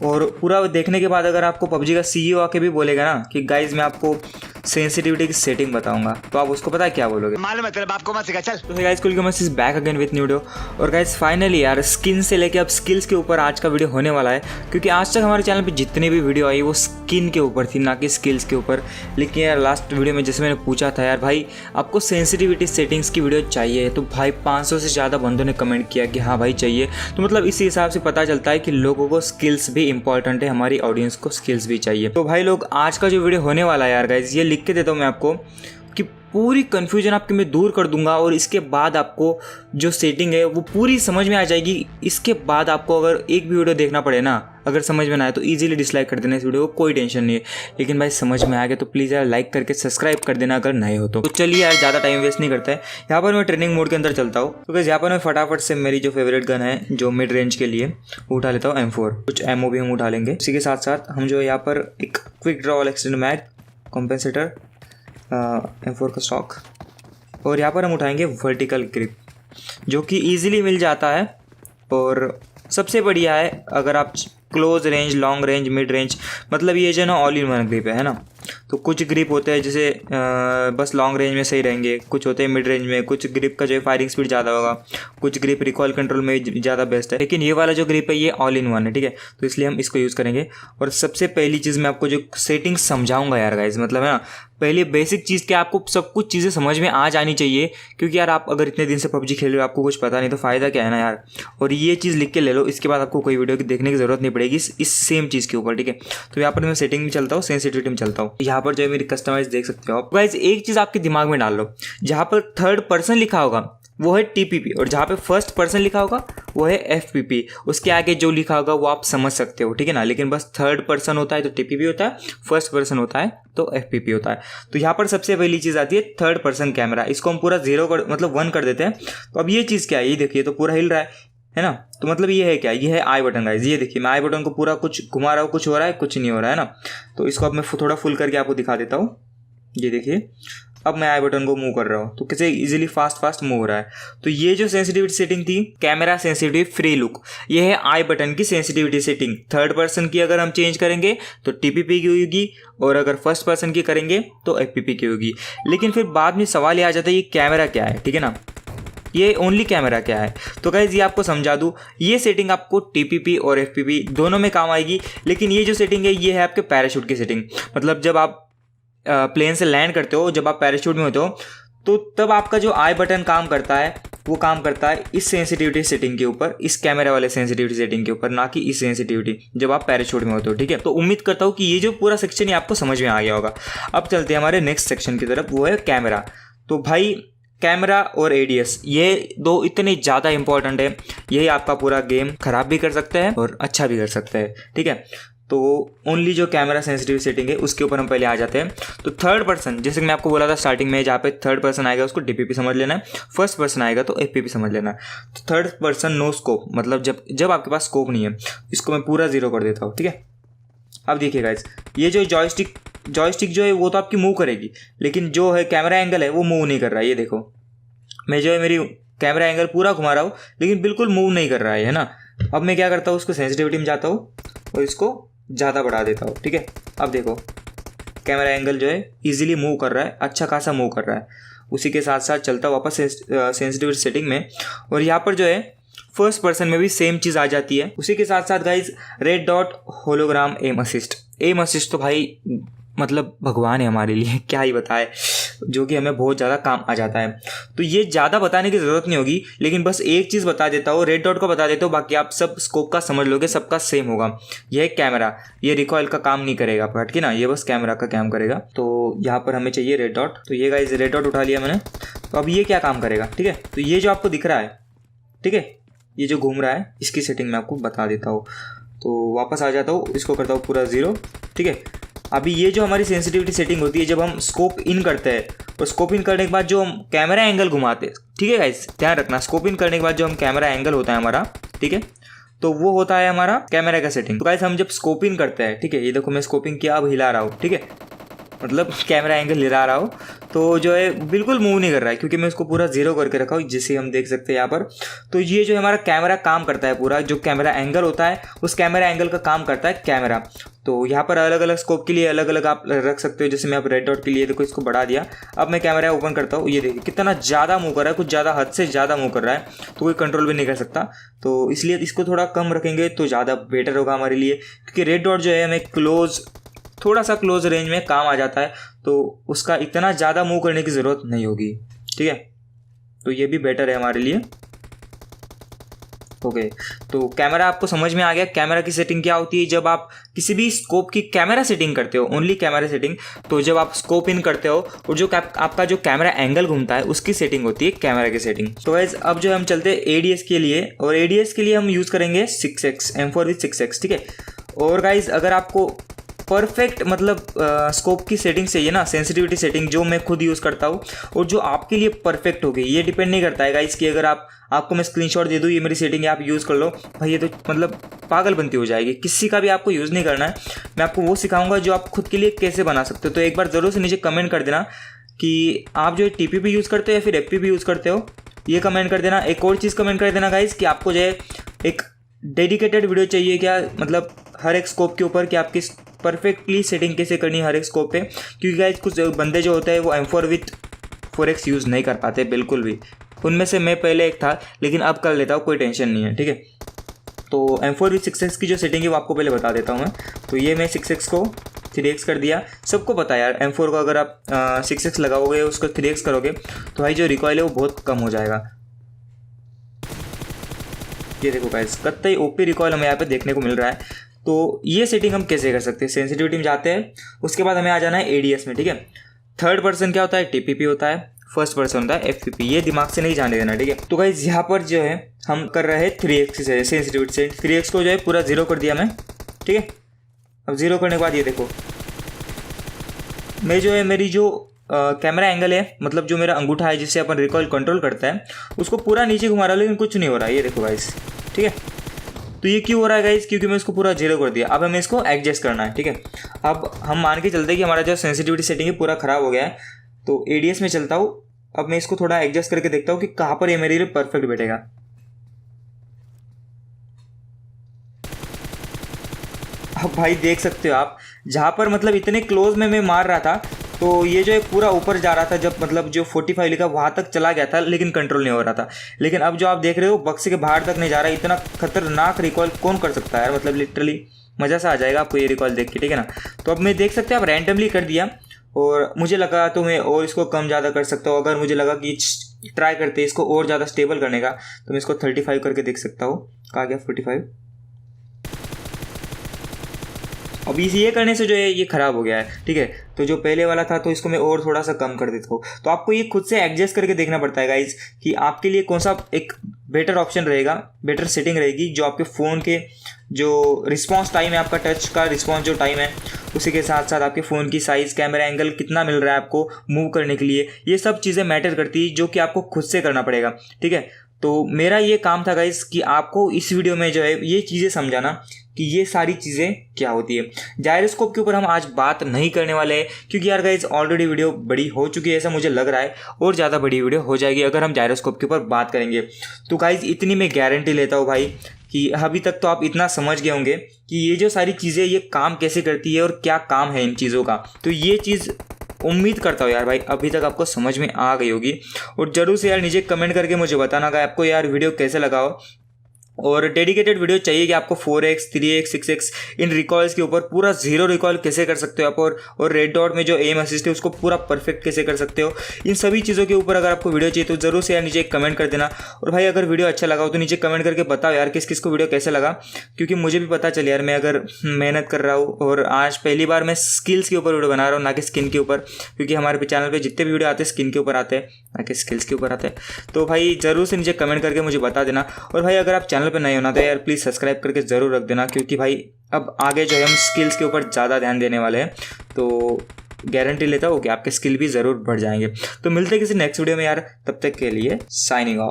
और पूरा देखने के बाद अगर आपको पबजी का सीईओ आके भी बोलेगा ना कि गाइज मैं आपको सेंसिटिविटी की सेटिंग बताऊंगा, तो आप उसको पता है क्या बोलोगे? मालूम है तेरे बाप को मत सिखा चल। तो guys welcome is back again with new video. और गाइज फाइनली यार स्किन से लेके अब स्किल्स के ऊपर आज का वीडियो होने वाला है, क्योंकि आज तक हमारे चैनल पे जितनी भी वीडियो आई वो स्किन के ऊपर थी, ना कि स्किल्स के ऊपर। लेकिन यार लास्ट वीडियो में जैसे मैंने पूछा था यार भाई आपको सेंसिटिविटी सेटिंग्स की वीडियो चाहिए, तो भाई 500 से ज़्यादा बंदों ने कमेंट किया कि हाँ भाई चाहिए। तो मतलब इसी हिसाब से पता चलता है कि लोगों को स्किल्स भी इंपॉर्टेंट है, हमारी ऑडियंस को स्किल्स भी चाहिए। तो भाई लोग आज का जो वीडियो होने वाला है यार गाइज, ये लिख के देता हूँ मैं आपको कि पूरी कन्फ्यूजन आपकी मैं दूर कर दूंगा, और इसके बाद आपको जो सेटिंग है वो पूरी समझ में आ जाएगी। इसके बाद आपको अगर एक भी वीडियो देखना पड़े ना, अगर समझ में ना आए तो इजीली डिसलाइक कर देना इस वीडियो को, कोई टेंशन नहीं है। लेकिन भाई समझ में आ गया तो प्लीज़ यार लाइक करके सब्सक्राइब कर देना अगर नए हो तो। चलिए यार ज़्यादा टाइम वेस्ट नहीं करता है, यहाँ पर मैं ट्रेनिंग मोड के अंदर चलता हूँ। तो यहाँ पर मैं फटाफट से मेरी जो फेवरेट गन है जो मिड रेंज के लिए उठा लेता हूँ M4। कुछ एमओ भी हम उठा लेंगे। इसी के साथ साथ हम जो यहाँ पर एक quick draw extend mag, compensator, M4 का स्टॉक, और यहाँ पर हम उठाएंगे वर्टिकल ग्रिप जो कि ईजिली मिल जाता है। और सबसे बढ़िया है अगर आप close range, long range, mid range, मतलब ये जो ना ऑल इन वन ग्रिप है ना। तो कुछ ग्रिप होते हैं जैसे बस लॉन्ग रेंज में सही रहेंगे, कुछ होते हैं मिड रेंज में, कुछ ग्रिप का जो है फायरिंग स्पीड ज़्यादा होगा, कुछ ग्रिप रिकॉल कंट्रोल में ज़्यादा बेस्ट है। लेकिन ये वाला जो ग्रिप है ये ऑल इन वन है, ठीक है, तो इसलिए हम इसको यूज़ करेंगे। और सबसे पहली चीज़ मैं आपको जो सेटिंग समझाऊंगा यार गाइज, मतलब है ना, पहले बेसिक चीज़ क्या, आपको सब कुछ चीज़ें समझ में आ जानी चाहिए, क्योंकि यार आप अगर इतने दिन से पबजी खेल रहे हो आपको कुछ पता नहीं तो फ़ायदा क्या है ना यार। और ये चीज़ लिख के ले लो, इसके बाद आपको कोई वीडियो देखने की ज़रूरत नहीं पड़ेगी इस सेम चीज़ के ऊपर, ठीक है। तो यहाँ पर मैं सेटिंग में चलता हूँ, सेंसिटिविटी में चलता हूँ। यहाँ पर जो है मेरी कस्टमाइज देख सकते हो आप गाइज। एक चीज़ आपके दिमाग में डाल लो, जहाँ पर थर्ड पर्सन लिखा होगा वो है TPP, और जहाँ पे फर्स्ट पर्सन लिखा होगा वो है FPP। उसके आगे जो लिखा होगा वो आप समझ सकते हो, ठीक है ना। लेकिन बस थर्ड पर्सन होता है तो TPP होता है, फर्स्ट पर्सन होता है तो FPP होता है। तो यहाँ पर सबसे पहली चीज़ आती है थर्ड पर्सन कैमरा। इसको हम पूरा 0 कर मतलब 1 कर देते हैं। तो अब ये चीज़ क्या है, ये देखिए तो पूरा हिल रहा है ना। तो मतलब ये है क्या, ये है आई बटन गाइज। ये देखिए मैं आई बटन को पूरा कुछ घुमा रहा हूँ, कुछ हो रहा है, कुछ नहीं हो रहा है ना। तो इसको अब मैं थोड़ा फुल करके आपको दिखा देता हूँ। ये देखिए अब मैं आई बटन को मूव कर रहा हूँ तो कैसे इजीली फास्ट मूव हो रहा है। तो ये जो सेंसिटिविटी सेटिंग थी, कैमरा सेंसिटिविटी फ्री लुक, ये है आई बटन की सेंसिटिविटी सेटिंग। थर्ड पर्सन की अगर हम चेंज करेंगे तो TPP की होगी, और अगर फर्स्ट पर्सन की करेंगे तो FPP की होगी। लेकिन फिर बाद में सवाल ये आ जाता है ये कैमरा क्या है, ठीक है ना, ये ओनली कैमरा क्या है। तो गाइज ये आपको समझा दूँ, ये सेटिंग आपको TPP और FPP दोनों में काम आएगी। लेकिन ये जो सेटिंग है ये है आपके पैराशूट की सेटिंग। मतलब जब आप प्लेन से लैंड करते हो, जब आप पैराशूट में होते हो, तो तब आपका जो आई बटन काम करता है वो काम करता है इस सेंसिटिविटी सेटिंग के ऊपर, इस कैमरा वाले सेंसिटिविटी सेटिंग के ऊपर, ना कि इस सेंसिटिविटी जब आप पैराशूट में होते हो, ठीक है। तो उम्मीद करता हूँ कि ये जो पूरा सेक्शन है आपको समझ में आ गया होगा। अब चलते हैं हमारे नेक्स्ट सेक्शन की तरफ, वो है कैमरा। तो भाई कैमरा और ADS ये दो इतने ज़्यादा इंपॉर्टेंट है, यही आपका पूरा गेम ख़राब भी कर सकते हैं और अच्छा भी कर सकते हैं, ठीक है। तो ओनली जो कैमरा सेंसिटिव सेटिंग है उसके ऊपर हम पहले आ जाते हैं। तो थर्ड पर्सन, जैसे कि मैं आपको बोला था स्टार्टिंग में, जहाँ पे थर्ड पर्सन आएगा उसको TPP समझ लेना है, फर्स्ट पर्सन आएगा तो FPP समझ लेना है। तो थर्ड पर्सन नो स्कोप, मतलब जब आपके पास स्कोप नहीं है, इसको मैं पूरा 0 कर देता हूँ, ठीक है। अब देखिए गाइज, ये जो जॉयस्टिक जो है वो तो आपकी मूव करेगी, लेकिन जो है कैमरा एंगल है वो मूव नहीं कर रहा है। ये देखो मैं जो है मेरी कैमरा एंगल पूरा घुमा रहा हूँ लेकिन बिल्कुल मूव नहीं कर रहा है ना। अब मैं क्या करता हूँ, उसको सेंसिटिविटी में जाता हूँ और इसको ज़्यादा बढ़ा देता हूँ, ठीक है। अब देखो कैमरा एंगल जो है इजीली मूव कर रहा है, अच्छा खासा मूव कर रहा है। उसी के साथ साथ चलता हूँ वापस सेंसिटिविटी सेटिंग में, और यहाँ पर जो है फर्स्ट पर्सन में भी सेम चीज़ आ जाती है। उसी के साथ साथ guys red dot hologram M assist तो भाई मतलब भगवान है हमारे लिए, क्या ही बताए, जो कि हमें बहुत ज़्यादा काम आ जाता है। तो ये ज़्यादा बताने की ज़रूरत नहीं होगी, लेकिन बस एक चीज़ बता देता हूँ, रेड डॉट को बता देता हूँ, बाकी आप सब स्कोप का समझ लोगे, सबका सेम होगा। ये कैमरा, ये रिकॉइल का काम नहीं करेगा हट के ना, ये बस कैमरा का काम करेगा। तो यहाँ पर हमें चाहिए रेड डॉट। तो ये गाइस रेड डॉट उठा लिया मैंने। तो अब ये क्या काम करेगा, ठीक है। तो ये जो आपको दिख रहा है, ठीक है, ये जो घूम रहा है इसकी सेटिंग मैं आपको बता देता हूँ। तो वापस आ जाता हूँ, इसको करता हूँ पूरा 0, ठीक है। अभी ये जो हमारी सेंसिटिविटी सेटिंग होती है जब हम स्कोप इन करते हैं, और स्कोप इन करने के बाद जो हम कैमरा एंगल घुमाते हैं, ठीक है गाइस ध्यान रखना, स्कोप इन करने के बाद जो हम कैमरा एंगल होता है हमारा, ठीक है, तो वो होता है हमारा कैमरा का सेटिंग। तो गाइस हम जब स्कोप इन करते हैं, ठीक है, ये देखो मैं स्कोपिंग किया, अब हिला रहा हूँ, ठीक है, मतलब कैमरा एंगल हिला रहा हो तो जो है बिल्कुल मूव नहीं कर रहा है, क्योंकि मैं उसको पूरा जीरो करके रखा हूँ, जिसे हम देख सकते हैं यहाँ पर। तो ये जो हमारा कैमरा काम करता है, पूरा जो कैमरा एंगल होता है उस कैमरा एंगल का काम करता है कैमरा। तो यहाँ पर अलग अलग स्कोप के लिए अलग अलग आप रख सकते हो। जैसे मैं आप रेड डॉट के लिए देखो इसको बढ़ा दिया। अब मैं कैमरा ओपन करता हूँ, ये देखिए कितना ज़्यादा मूव कर रहा है, कुछ ज़्यादा हद से ज़्यादा मूव कर रहा है, तो कोई कंट्रोल भी नहीं कर सकता। तो इसलिए इसको थोड़ा कम रखेंगे तो ज़्यादा बेटर होगा हमारे लिए, क्योंकि रेड डॉट जो है हमें थोड़ा सा क्लोज रेंज में काम आ जाता है, तो उसका इतना ज़्यादा मूव करने की ज़रूरत नहीं होगी। ठीक है, तो ये भी बेटर है हमारे लिए। ओके, तो कैमरा आपको समझ में आ गया। कैमरा की सेटिंग क्या होती है, जब आप किसी भी स्कोप की कैमरा सेटिंग करते हो, ओनली कैमरा सेटिंग, तो जब आप स्कोप इन करते हो और जो आपका जो कैमरा एंगल घूमता है उसकी सेटिंग होती है कैमरा की सेटिंग। तो गाइस अब जो हम चलते हैं एडीएस के लिए, और एडीएस के लिए हम यूज़ करेंगे 6x M4 विद 6x। ठीक है, और गाइस अगर आपको परफेक्ट मतलब स्कोप की सेटिंग चाहिए ना, सेंसिटिविटी सेटिंग जो मैं खुद यूज़ करता हूँ और जो आपके लिए परफेक्ट होगी, ये डिपेंड नहीं करता है गाइस कि अगर आपको मैं स्क्रीनशॉट दे दूँ ये मेरी सेटिंग है आप यूज़ कर लो, भाई ये तो मतलब पागलपंती हो जाएगी। किसी का भी आपको यूज़ नहीं करना है, मैं आपको वो सिखाऊंगा जो आप खुद के लिए कैसे बना सकते हो। तो एक बार ज़रूर से नीचे कमेंट कर देना कि आप जो है TPP यूज़ करते हो या फिर FPP यूज़ करते हो, ये कमेंट कर देना। एक और चीज़ कमेंट कर देना गाइस कि आपको जो है एक डेडिकेटेड वीडियो चाहिए क्या, मतलब हर एक स्कोप के ऊपर कि आपकी परफेक्टली सेटिंग कैसे करनी है हर एक स्कोप पे, क्योंकि गाइस कुछ बंदे जो होते हैं वो M4 विथ 4x यूज़ नहीं कर पाते बिल्कुल भी। उनमें से मैं पहले एक था, लेकिन अब कर लेता हूँ, कोई टेंशन नहीं है। ठीक है, तो M4 विथ 6x की जो सेटिंग है वो आपको पहले बता देता हूँ मैं। तो ये मैं 6x को 3x कर दिया। सबको पता है यार M4 को अगर आप 6x लगाओगे उसको 3x करोगे तो भाई जो रिकॉइल है वो बहुत कम हो जाएगा। ये देखो गाइस कतई ओपी रिकॉइल हमें यहाँ पे देखने को मिल रहा है। तो ये सेटिंग हम कैसे कर सकते हैं, सेंसिटिविटी में जाते हैं, उसके बाद हमें आ जाना है एडीएस में। ठीक है, थर्ड पर्सन क्या होता है, TPP होता है, फर्स्ट पर्सन होता है FPP, ये दिमाग से नहीं जाने देना। ठीक है, तो गाइस यहाँ पर जो है हम कर रहे हैं 3x से सेंसिटिविटी से। 3x को जो है पूरा जीरो कर दिया मैं। ठीक है, अब जीरो करने के बाद ये देखो मैं जो है मेरी जो कैमरा एंगल है, मतलब जो मेरा अंगूठा है जिससे अपन रिकॉइल कंट्रोल करता है, उसको पूरा नीचे घुमा रहा है, लेकिन कुछ नहीं हो रहा है। ये देखो गाइस, ठीक है, तो ये क्यों हो रहा है गाइस, क्योंकि मैं इसको पूरा जीरो कर दिया। अब हमें इसको एडजस्ट करना है। ठीक है, अब हम मान के चलते हैं कि हमारा जो सेंसिटिविटी सेटिंग है पूरा ख़राब हो गया है। तो एडीएस में चलता हूँ, अब मैं इसको थोड़ा एडजस्ट करके देखता हूँ कि कहाँ पर ये मेरे लिए परफेक्ट बैठेगा। अब भाई देख सकते हो आप, जहाँ पर मतलब इतने क्लोज में मैं मार रहा था तो ये जो है पूरा ऊपर जा रहा था, जब मतलब जो 45 लिखा वहाँ तक चला गया था, लेकिन कंट्रोल नहीं हो रहा था। लेकिन अब जो आप देख रहे हो बक्से के बाहर तक नहीं जा रहा है। इतना खतरनाक रिकॉल कौन कर सकता है यार, मतलब लिटरली मज़ा सा आ जाएगा आपको ये रिकॉल देख के। ठीक है ना, तो अब मैं देख सकते हैं आप रैंडमली कर दिया, और मुझे लगा तो मैं और इसको कम ज़्यादा कर सकता हूँ। अगर मुझे लगा कि ट्राई करते इसको और ज़्यादा स्टेबल करने का, तो मैं इसको 35 करके देख सकता हूँ। कहा गया 45। अब ये करने से जो है ये ख़राब हो गया है। ठीक है, तो जो पहले वाला था तो इसको मैं और थोड़ा सा कम कर देता हूँ। तो आपको ये खुद से एडजस्ट करके देखना पड़ता है गाइज कि आपके लिए कौन सा एक बेटर ऑप्शन रहेगा, बेटर सेटिंग रहेगी, जो आपके फ़ोन के जो रिस्पॉन्स टाइम है, आपका टच का रिस्पॉन्स जो टाइम है, उसी के साथ साथ आपके फ़ोन की साइज़, कैमरा एंगल कितना मिल रहा है आपको मूव करने के लिए, ये सब चीज़ें मैटर करती है, जो कि आपको खुद से करना पड़ेगा। ठीक है, तो मेरा ये काम था गाइस कि आपको इस वीडियो में जो है ये चीज़ें समझाना कि ये सारी चीज़ें क्या होती है। जायरोस्कोप के ऊपर हम आज बात नहीं करने वाले हैं, क्योंकि यार गाइस ऑलरेडी वीडियो बड़ी हो चुकी है ऐसा मुझे लग रहा है, और ज़्यादा बड़ी वीडियो हो जाएगी अगर हम जायरोस्कोप के ऊपर बात करेंगे। तो गाइस इतनी मैं गारंटी लेता हूँ भाई कि अभी तक तो आप इतना समझ गए होंगे कि ये जो सारी चीज़ें ये काम कैसे करती है और क्या काम है इन चीज़ों का। तो ये चीज़ उम्मीद करता हूँ यार भाई अभी तक आपको समझ में आ गई होगी, और ज़रूर से यार नीचे कमेंट करके मुझे बताना कि आपको यार वीडियो कैसे लगा हो। और डेडिकेटेड वीडियो चाहिए कि आपको 4x 3x 6x इन रिकॉल्स के ऊपर पूरा जीरो रिकॉल कैसे कर सकते हो आप, और रेड डॉट में जो एम असिस्ट है उसको पूरा परफेक्ट कैसे कर सकते हो, इन सभी चीज़ों के ऊपर अगर आपको वीडियो चाहिए तो ज़रूर से यार नीचे कमेंट कर देना। और भाई अगर वीडियो अच्छा लगा हो तो नीचे कमेंट करके बताओ यार किस किस को वीडियो कैसे लगा, क्योंकि मुझे भी पता चले यार मैं अगर मेहनत कर रहा हूँ और आज पहली बार मैं स्किल्स के ऊपर वीडियो बना रहा हूँ ना कि स्किन के ऊपर, क्योंकि हमारे चैनल पर जितने भी वीडियो आते हैं स्किन के ऊपर आते हैं ना कि स्किल्स के ऊपर आते हैं। तो भाई ज़रूर से नीचे कमेंट करके मुझे बता देना। और भाई अगर आप चैनल पर नए होना तो यार प्लीज़ सब्सक्राइब करके ज़रूर रख देना, क्योंकि भाई अब आगे जो है हम स्किल्स के ऊपर ज़्यादा ध्यान देने वाले हैं, तो गारंटी लेता हूँ कि आपके स्किल भी ज़रूर बढ़ जाएंगे। तो मिलते हैं किसी नेक्स्ट वीडियो में यार, तब तक के लिए साइनिंग ऑफ।